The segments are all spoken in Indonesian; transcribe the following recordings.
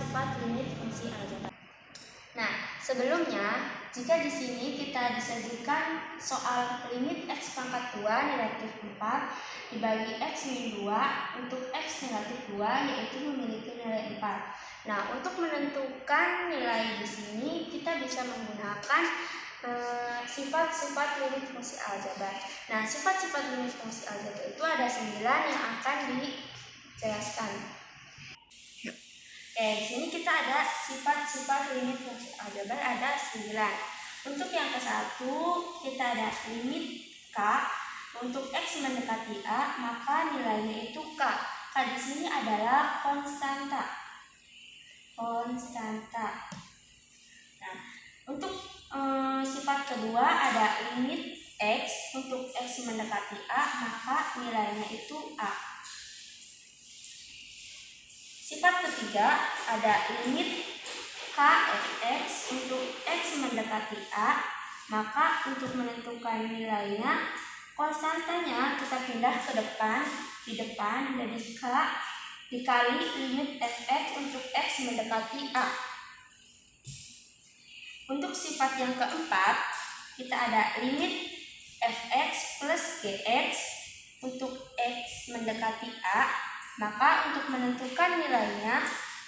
sifat limit fungsi aljabar. Nah, sebelumnya jika di sini kita disajikan soal limit x pangkat 2 negatif 4 dibagi x min 2 untuk x negatif 2 yaitu memiliki nilai 4. Nah, untuk menentukan nilai di sini kita bisa menggunakan sifat-sifat limit fungsi aljabar. Nah, sifat-sifat limit fungsi aljabar itu ada 9 yang akan dijelaskan. Oke, di sini kita ada sifat-sifat limit fungsi aljabar ada 9. Untuk yang ke-1 kita ada limit k. Untuk x mendekati a, maka nilainya itu k. K di sini adalah konstanta. Nah, untuk sifat kedua ada limit x. Untuk x mendekati a, maka nilainya itu a. Sifat ketiga ada limit k fx. Untuk x mendekati a, maka untuk menentukan nilainya konstantanya kita pindah ke depan, di depan jadi k dikali limit fx untuk x mendekati a. Untuk sifat yang keempat kita ada limit fx plus gx. Untuk x mendekati a, maka untuk menentukan nilainya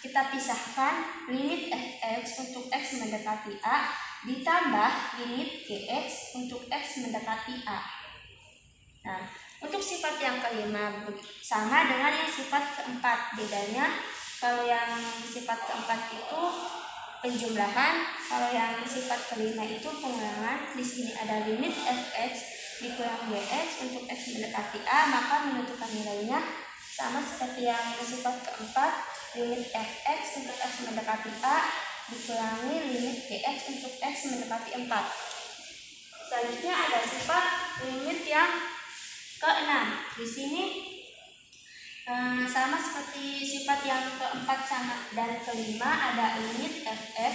kita pisahkan limit fx untuk x mendekati a ditambah limit gx untuk x mendekati a. Nah, untuk sifat yang kelima sama dengan yang sifat keempat. Bedanya kalau yang sifat keempat itu penjumlahan, kalau yang sifat kelima itu pengulangan. Di sini ada limit fx dikurang gx untuk x mendekati a, maka menentukan nilainya sama seperti yang sifat keempat, limit fx untuk x mendekati a dikurangi limit gx untuk x mendekati 4. Selanjutnya ada sifat limit yang ke-6. Di sini sama seperti sifat yang keempat sama dan kelima ada limit fx.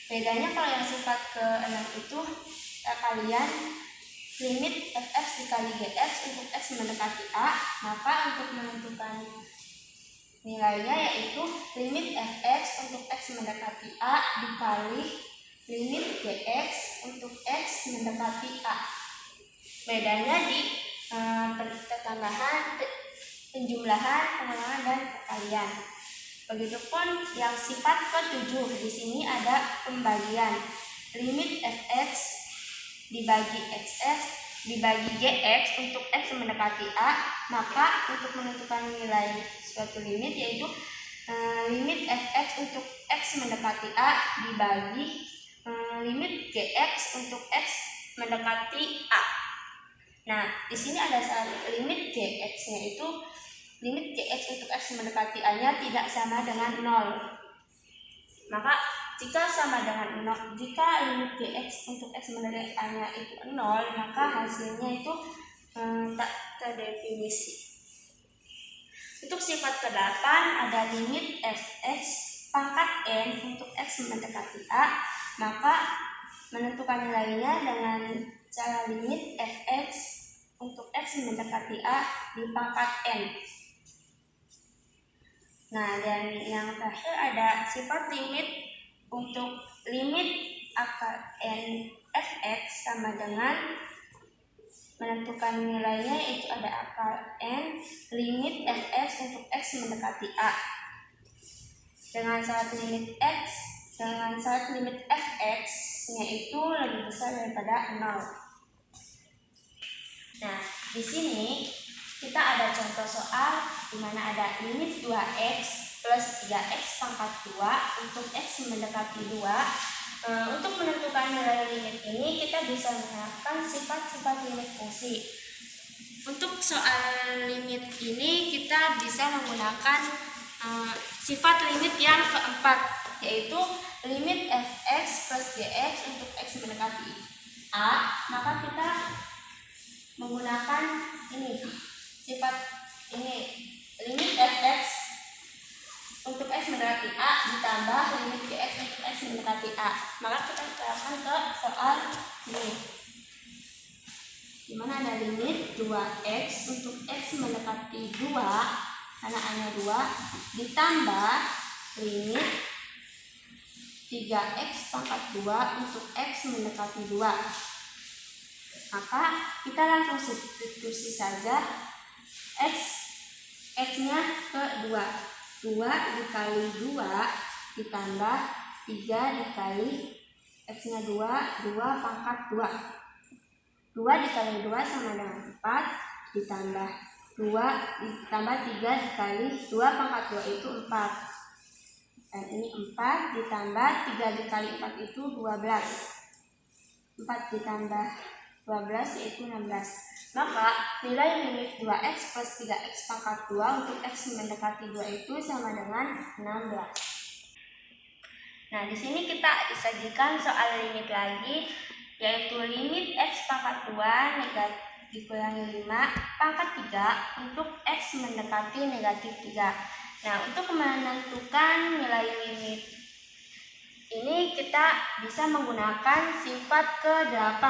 Bedanya kalau yang sifat ke-6 itu kalian limit fx dikali gx untuk x mendekati a, maka untuk menentukan nilainya yaitu limit fx untuk x mendekati a dikali limit gx untuk x mendekati a. Bedanya di pertambahan, penjumlahan, pengulangan, dan perkalian. Begitupun yang sifat ke-7, di sini ada pembagian limit fx dibagi xx dibagi gx untuk x mendekati a, maka untuk menentukan nilai suatu limit yaitu limit fx untuk x mendekati a dibagi limit gx untuk x mendekati a. Nah, di sini ada limit gx-nya itu limit gx untuk x mendekati a-nya tidak sama dengan 0. Maka jika sama dengan 0, jika limit gx untuk x mendekati a-nya itu 0, maka hasilnya itu tak terdefinisi. Untuk sifat ke-8 ada limit fx pangkat n untuk x mendekati a, maka menentukan nilainya dengan cara limit fx untuk x mendekati a di pangkat n. Nah, dan yang terakhir ada sifat limit untuk limit akar n fx sama dengan menentukan nilainya yaitu ada akar n limit fx untuk x mendekati a dengan syarat limit fx nya itu lebih besar daripada 0. Nah, di sini kita ada contoh soal di mana ada limit 2x plus 3x pangkat 2 untuk x mendekati 2. Untuk menentukan nilai limit ini kita bisa menggunakan sifat-sifat limit fungsi. Untuk soal limit ini kita bisa menggunakan sifat limit yang keempat, yaitu limit fx plus gx untuk x mendekati a, maka kita menggunakan ini sifat ini limit fx untuk x mendekati a ditambah limit gx untuk x mendekati a. Maka kita terapkan ke soal ini, dimana ada limit 2x untuk x mendekati 2 karena a nya 2 ditambah limit 3x pangkat 2 untuk x mendekati 2. Maka kita langsung substitusi saja x-nya ke 2. 2 dikali 2 ditambah 3 dikali x-nya 2 pangkat 2. 2 dikali 2 sama dengan 4 ditambah 2 ditambah 3 dikali 2 pangkat 2 itu 4. Dan ini 4 ditambah 3 dikali 4 itu 12. 4 ditambah 12 yaitu 16. Maka nilai limit 2x plus 3x pangkat 2 untuk x mendekati 2 itu sama dengan 16. Nah, di sini kita disajikan soal limit lagi, yaitu limit x pangkat 2 negatif dikurangi 5 pangkat 3 untuk x mendekati negatif 3. Nah, untuk menentukan nilai limit ini kita bisa menggunakan sifat ke-8,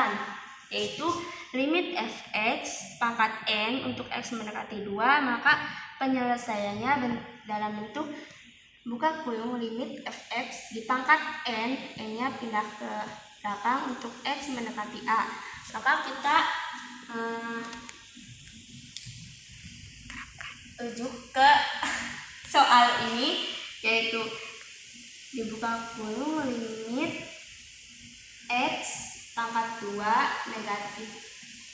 yaitu limit fx pangkat n untuk x mendekati 2, maka penyelesaiannya dalam bentuk buka kurung limit fx di pangkat n-nya pindah ke belakang untuk x mendekati a. Maka kita rujuk ke soal ini, yaitu dibuka kurung limit x pangkat 2 negatif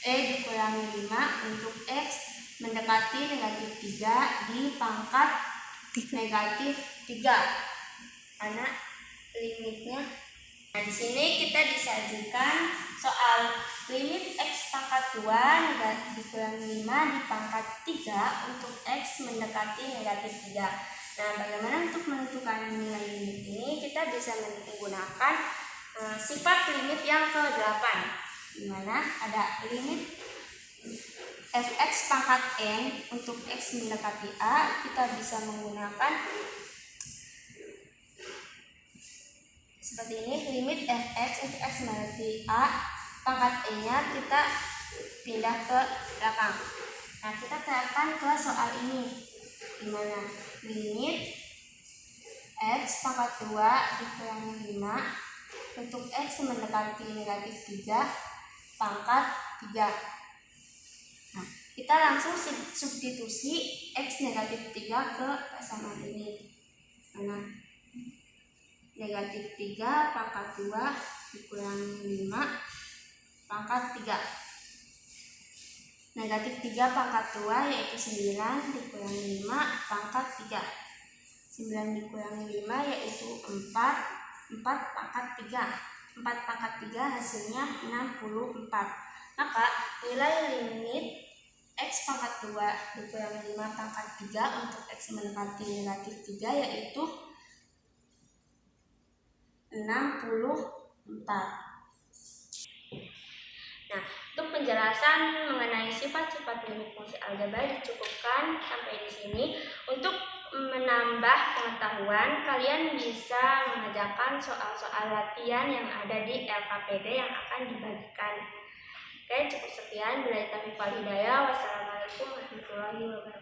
dikurangi 5 untuk x mendekati negatif 3 di pangkat negatif 3. Mana limitnya? Nah, di sini kita disajikan soal limit x pangkat 2 negatif dikurangi 5 di pangkat 3 untuk x mendekati negatif 3. Nah, bagaimana untuk menentukan nilai limit ini? Kita bisa menggunakan sifat limit yang ke-8, di mana ada limit fx pangkat n untuk x mendekati a. Kita bisa menggunakan seperti ini, limit fx untuk x mendekati a pangkat n-nya kita pindah ke belakang. Nah, kita terapkan ke soal ini, di mana limit x pangkat 2 dikurangi 5 untuk x mendekati negatif 3 pangkat 3. Nah, kita langsung substitusi x negatif 3 ke pasangan ini. Nah, negatif 3 pangkat 2 dikurangi 5 pangkat 3. Negatif 3 pangkat 2 yaitu 9 dikurangi 5 pangkat 3. 9 dikurangi 5 yaitu 4 pangkat 3. 4 pangkat 3 hasilnya 64. Maka nilai limit x pangkat 2 dikurangi 5 pangkat 3 untuk x mendekati negatif 3 yaitu 64. Nah, untuk penjelasan mengenai sifat-sifat limit fungsi aljabar dicukupkan sampai di sini. Untuk menambah pengetahuan, kalian bisa mengerjakan soal-soal latihan yang ada di LKPD yang akan dibagikan. Oke, cukup sekian. Billahi taufiq wal hidayah. Wassalamualaikum warahmatullahi wabarakatuh.